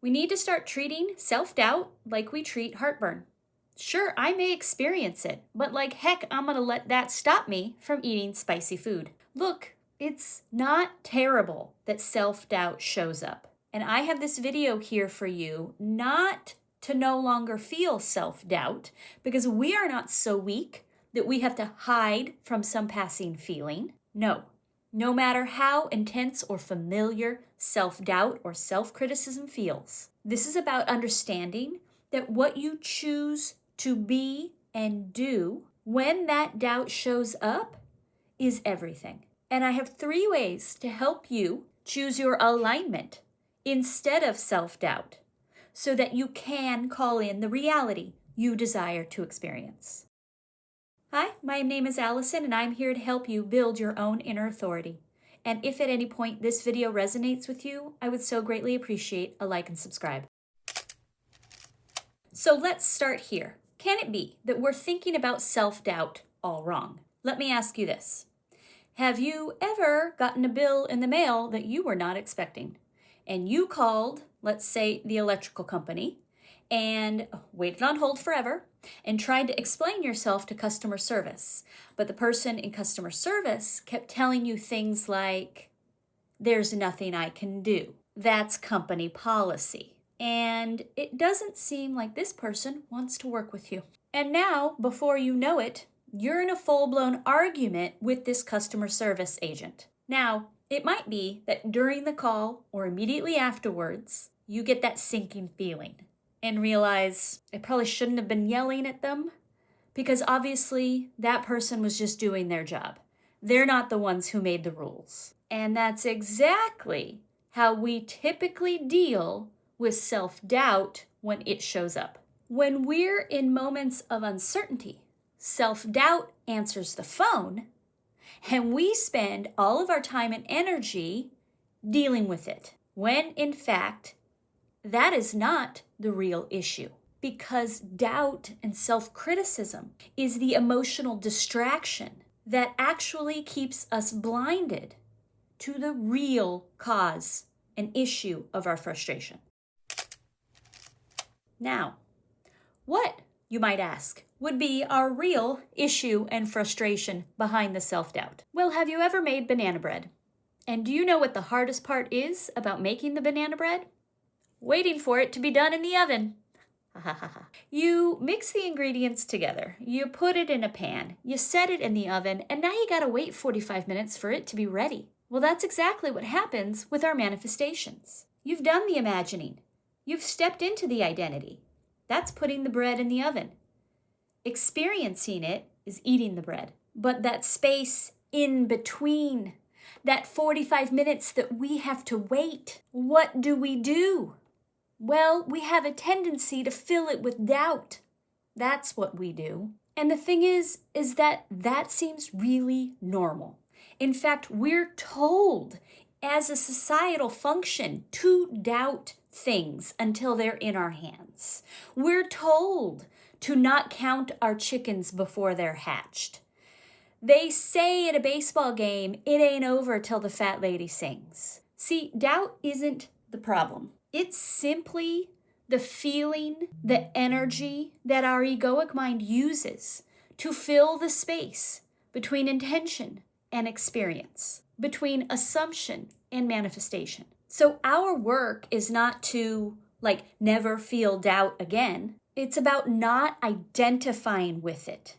We need to start treating self-doubt like we treat heartburn. Sure, I may experience it, but like heck, I'm gonna let that stop me from eating spicy food. Look, it's not terrible that self-doubt shows up. And I have this video here for you, not to no longer feel self-doubt, because we are not so weak that we have to hide from some passing feeling. No matter how intense or familiar self-doubt or self-criticism feels, this is about understanding that what you choose to be and do when that doubt shows up is everything. And I have 3 ways to help you choose your alignment instead of self-doubt so that you can call in the reality you desire to experience. Hi, my name is Allison, and I'm here to help you build your own inner authority. And if at any point this video resonates with you, I would so greatly appreciate a like and subscribe. So let's start here. Can it be that we're thinking about self-doubt all wrong? Let me ask you this. Have you ever gotten a bill in the mail that you were not expecting? And you called, let's say, the electrical company, and waited on hold forever and tried to explain yourself to customer service. But the person in customer service kept telling you things like, "There's nothing I can do. That's company policy." And it doesn't seem like this person wants to work with you. And now, before you know it, you're in a full-blown argument with this customer service agent. Now, it might be that during the call or immediately afterwards, you get that sinking feeling and realize, I probably shouldn't have been yelling at them, because obviously that person was just doing their job. They're not the ones who made the rules. And that's exactly how we typically deal with self-doubt when it shows up. When we're in moments of uncertainty, self-doubt answers the phone, and we spend all of our time and energy dealing with it, when in fact, that is not the real issue, because doubt and self-criticism is the emotional distraction that actually keeps us blinded to the real cause and issue of our frustration. Now, what, you might ask, would be our real issue and frustration behind the self-doubt? Well, have you ever made banana bread? And do you know what the hardest part is about making the banana bread? Waiting for it to be done in the oven. You mix the ingredients together, you put it in a pan, you set it in the oven, and now you gotta wait 45 minutes for it to be ready. Well, that's exactly what happens with our manifestations. You've done the imagining. You've stepped into the identity. That's putting the bread in the oven. Experiencing it is eating the bread. But that space in between, that 45 minutes that we have to wait, what do? Well, we have a tendency to fill it with doubt. That's what we do. And the thing is that seems really normal. In fact, we're told as a societal function to doubt things until they're in our hands. We're told to not count our chickens before they're hatched. They say at a baseball game, it ain't over till the fat lady sings. See, doubt isn't the problem. It's simply the feeling, the energy that our egoic mind uses to fill the space between intention and experience, between assumption and manifestation. So our work is not to never feel doubt again. It's about not identifying with it.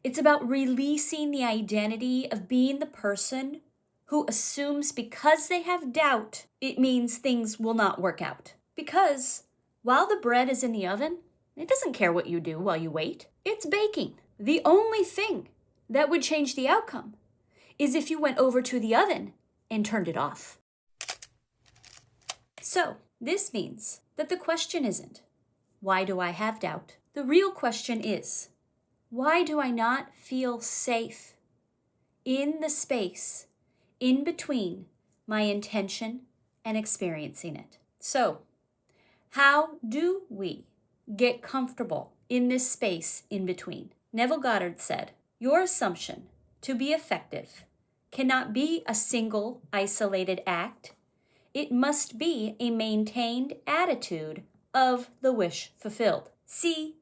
It's about releasing the identity of being the person who assumes because they have doubt, it means things will not work out. Because while the bread is in the oven, it doesn't care what you do while you wait. It's baking. The only thing that would change the outcome is if you went over to the oven and turned it off. So this means that the question isn't, why do I have doubt? The real question is, why do I not feel safe in the space in between my intention and experiencing it? So, how do we get comfortable in this space in between? Neville Goddard said, your assumption to be effective cannot be a single isolated act. It must be a maintained attitude of the wish fulfilled. See,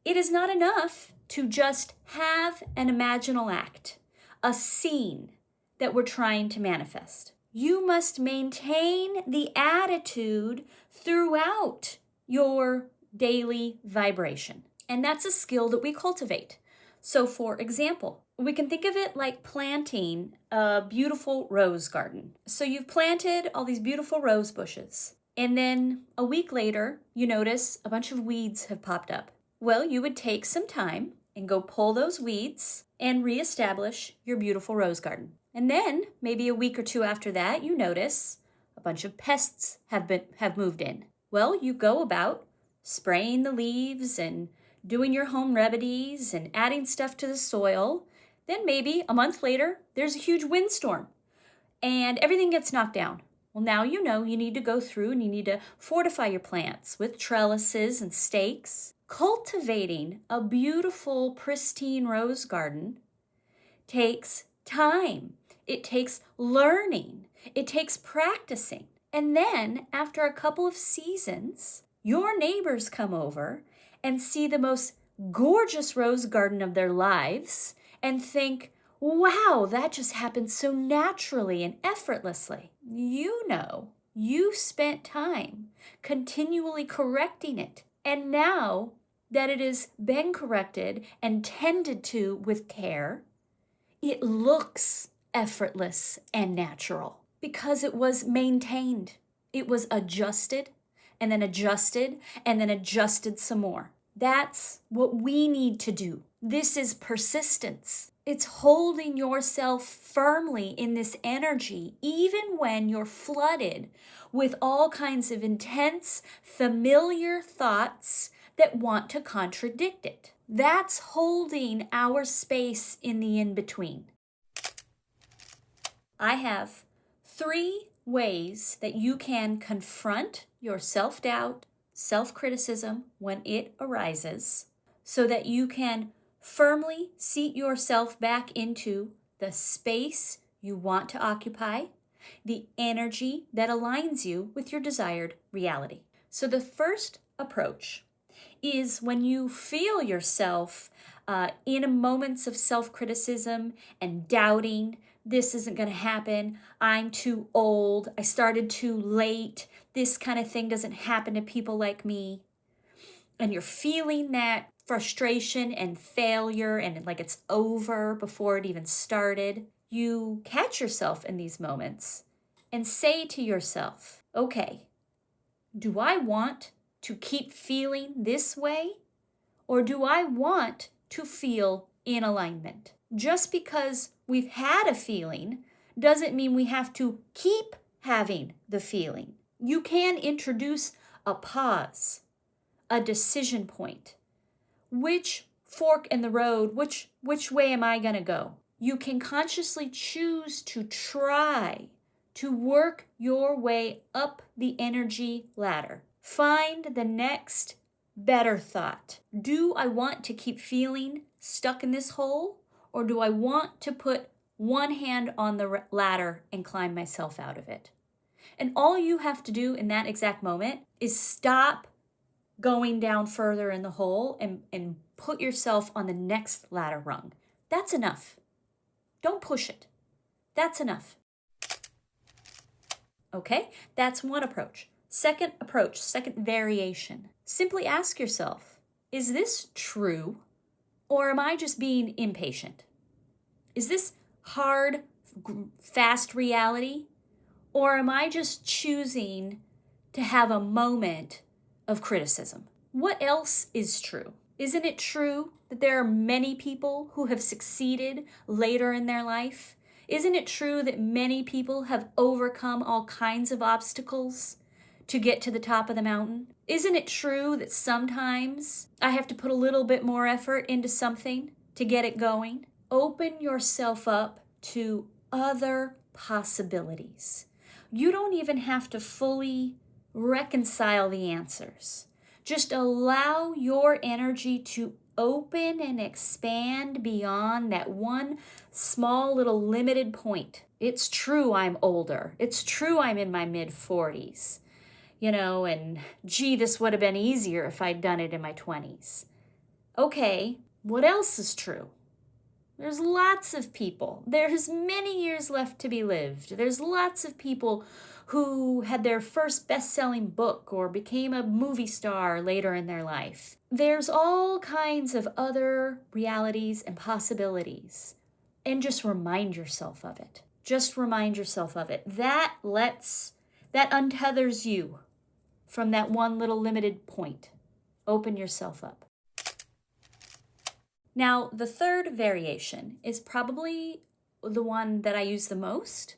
it is not enough to just have an imaginal act, a scene that we're trying to manifest. You must maintain the attitude throughout your daily vibration. And that's a skill that we cultivate. So for example, we can think of it like planting a beautiful rose garden. So you've planted all these beautiful rose bushes, and then a week later, you notice a bunch of weeds have popped up. Well, you would take some time and go pull those weeds and reestablish your beautiful rose garden. And then maybe a week or two after that, you notice a bunch of pests have moved in. Well, you go about spraying the leaves and doing your home remedies and adding stuff to the soil. Then maybe a month later, there's a huge windstorm and everything gets knocked down. Well, now you know you need to go through and you need to fortify your plants with trellises and stakes. Cultivating a beautiful, pristine rose garden takes time. It takes learning. It takes practicing. And then after a couple of seasons, your neighbors come over and see the most gorgeous rose garden of their lives and think, wow, that just happened so naturally and effortlessly. You know, you spent time continually correcting it. And now that it has been corrected and tended to with care, it looks effortless and natural because it was maintained. It was adjusted and then adjusted and then adjusted some more. That's what we need to do. This is persistence. It's holding yourself firmly in this energy, even when you're flooded with all kinds of intense, familiar thoughts that want to contradict it. That's holding our space in the in-between. I have 3 ways that you can confront your self-doubt, self-criticism when it arises, so that you can firmly seat yourself back into the space you want to occupy, the energy that aligns you with your desired reality. So the first approach is when you feel yourself in moments of self-criticism and doubting, this isn't going to happen, I'm too old, I started too late, this kind of thing doesn't happen to people like me. And you're feeling that frustration and failure and like it's over before it even started. You catch yourself in these moments and say to yourself, okay, do I want to keep feeling this way? Or do I want to feel in alignment? Just because we've had a feeling doesn't mean we have to keep having the feeling. You can introduce a pause, a decision point. Which fork in the road, which way am I going to go? You can consciously choose to try to work your way up the energy ladder. Find the next better thought. Do I want to keep feeling stuck in this hole? Or do I want to put one hand on the ladder and climb myself out of it? And all you have to do in that exact moment is stop going down further in the hole and put yourself on the next ladder rung. That's enough. Don't push it. That's enough. Okay, that's one approach. Second approach, second variation. Simply ask yourself, is this true or am I just being impatient? Is this hard, fast reality or am I just choosing to have a moment of criticism? What else is true? Isn't it true that there are many people who have succeeded later in their life? Isn't it true that many people have overcome all kinds of obstacles to get to the top of the mountain? Isn't it true that sometimes I have to put a little bit more effort into something to get it going? Open yourself up to other possibilities. You don't even have to fully reconcile the answers. Just allow your energy to open and expand beyond that one small little limited point. It's true I'm older. It's true I'm in my mid-40s. And gee, this would have been easier if I'd done it in my 20s. Okay, what else is true? There's lots of people. There's many years left to be lived. There's lots of people who had their first best-selling book or became a movie star later in their life. There's all kinds of other realities and possibilities. And just remind yourself of it. Just remind yourself of it. That untethers you from that one little limited point. Open yourself up. Now, the third variation is probably the one that I use the most,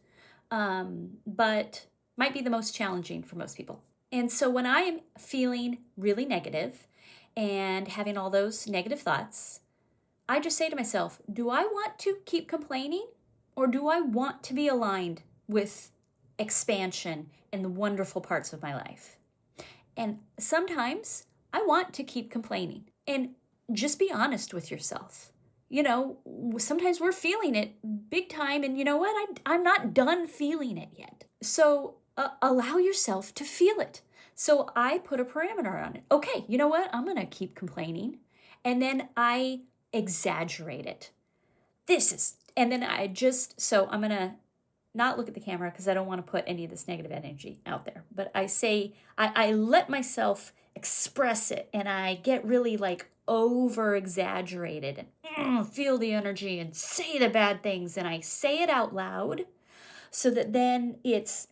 but might be the most challenging for most people. And so when I am feeling really negative and having all those negative thoughts, I just say to myself, do I want to keep complaining, or do I want to be aligned with expansion and the wonderful parts of my life? And sometimes I want to keep complaining. And just be honest with yourself. Sometimes we're feeling it big time, and you know what? I'm not done feeling it yet. So allow yourself to feel it. So I put a parameter on it. Okay, you know what? I'm going to keep complaining. And then I exaggerate it. I'm going to not look at the camera because I don't want to put any of this negative energy out there. But I let myself express it, and I get really over exaggerated and feel the energy and say the bad things, and I say it out loud so that then it's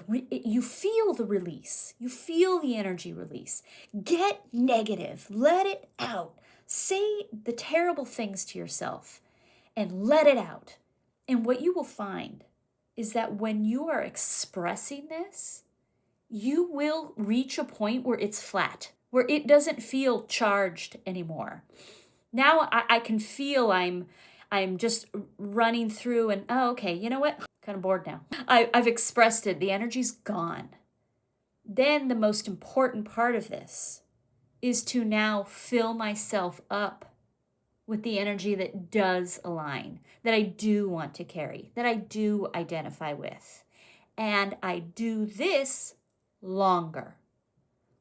you feel the release. You feel the energy release. Get negative. Let it out. Say the terrible things to yourself and let it out. And what you will find is that when you are expressing this, you will reach a point where it's flat, where it doesn't feel charged anymore. Now I can feel I'm just running through and, okay, you know what? I'm kind of bored now. I've expressed it. The energy's gone. Then the most important part of this is to now fill myself up with the energy that does align, that I do want to carry, that I do identify with. And I do this longer.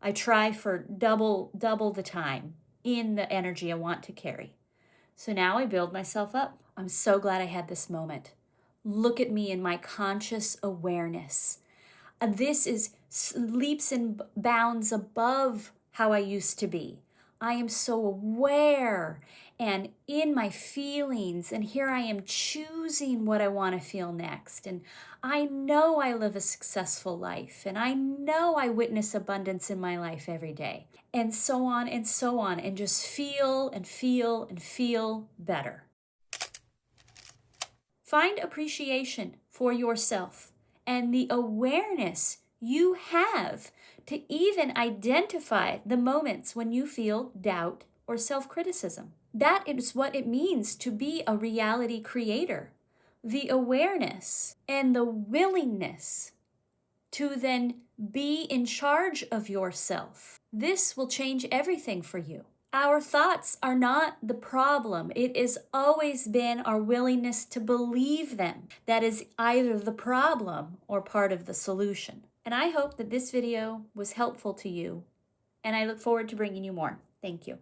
I try for double the time in the energy I want to carry. So now I build myself up. I'm so glad I had this moment. Look at me in my conscious awareness. This is leaps and bounds above how I used to be. I am so aware and in my feelings, and here I am choosing what I want to feel next. And I know I live a successful life, and I know I witness abundance in my life every day, and so on, and just feel and feel and feel better. Find appreciation for yourself and the awareness you have to even identify the moments when you feel doubt or self-criticism. That is what it means to be a reality creator. The awareness and the willingness to then be in charge of yourself. This will change everything for you. Our thoughts are not the problem. It has always been our willingness to believe them that is either the problem or part of the solution. And I hope that this video was helpful to you, and I look forward to bringing you more. Thank you.